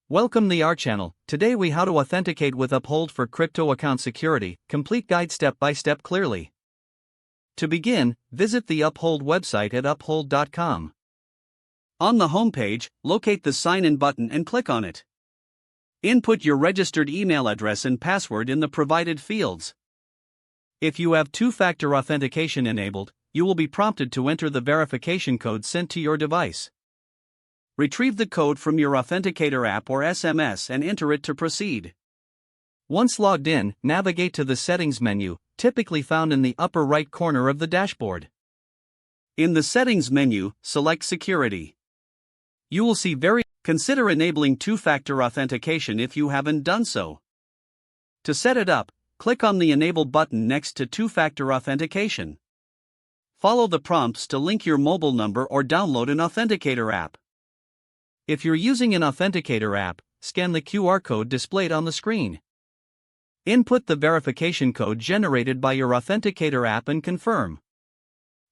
Welcome to our channel. Today we how to authenticate with Uphold for crypto account security, complete guide step by step clearly. To begin, visit the Uphold website at uphold.com. On the homepage, locate the sign in button and click on it. Input your registered email address and password in the provided fields. If you have two-factor authentication enabled, you will be prompted to enter the verification code sent to your device. Retrieve the code from your Authenticator app or SMS and enter it to proceed. Once logged in, navigate to the Settings menu, typically found in the upper right corner of the dashboard. In the Settings menu, select Security. You will see Consider enabling two-factor authentication if you haven't done so. To set it up, click on the Enable button next to two-factor authentication. Follow the prompts to link your mobile number or download an Authenticator app. If you're using an Authenticator app, scan the QR code displayed on the screen. Input the verification code generated by your Authenticator app and confirm.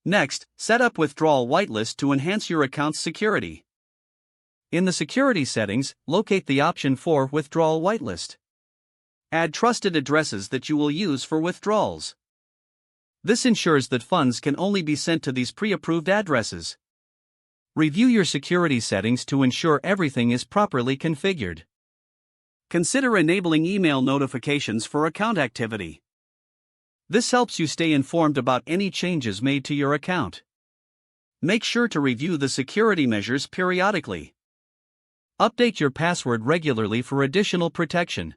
Next, set up Withdrawal Whitelist to enhance your account's security. In the security settings, locate the option for Withdrawal Whitelist. Add trusted addresses that you will use for withdrawals. This ensures that funds can only be sent to these pre-approved addresses. Review your security settings to ensure everything is properly configured. Consider enabling email notifications for account activity. This helps you stay informed about any changes made to your account. Make sure to review the security measures periodically. Update your password regularly for additional protection.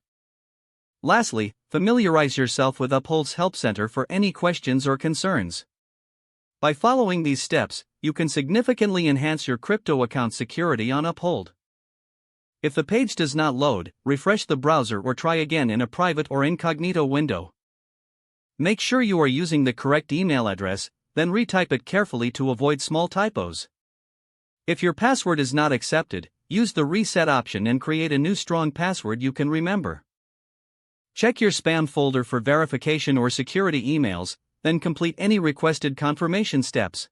Lastly, familiarize yourself with Uphold's Help Center for any questions or concerns. By following these steps, you can significantly enhance your crypto account security on Uphold. If the page does not load, refresh the browser or try again in a private or incognito window. Make sure you are using the correct email address, then retype it carefully to avoid small typos. If your password is not accepted, use the reset option and create a new strong password you can remember. Check your spam folder for verification or security emails, then complete any requested confirmation steps.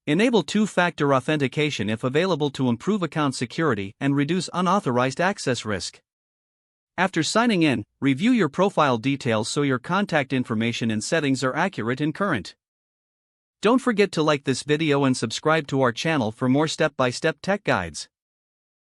Enable two-factor authentication if available to improve account security and reduce unauthorized access risk. After signing in, review your profile details so your contact information and settings are accurate and current. Don't forget to like this video and subscribe to our channel for more step-by-step tech guides.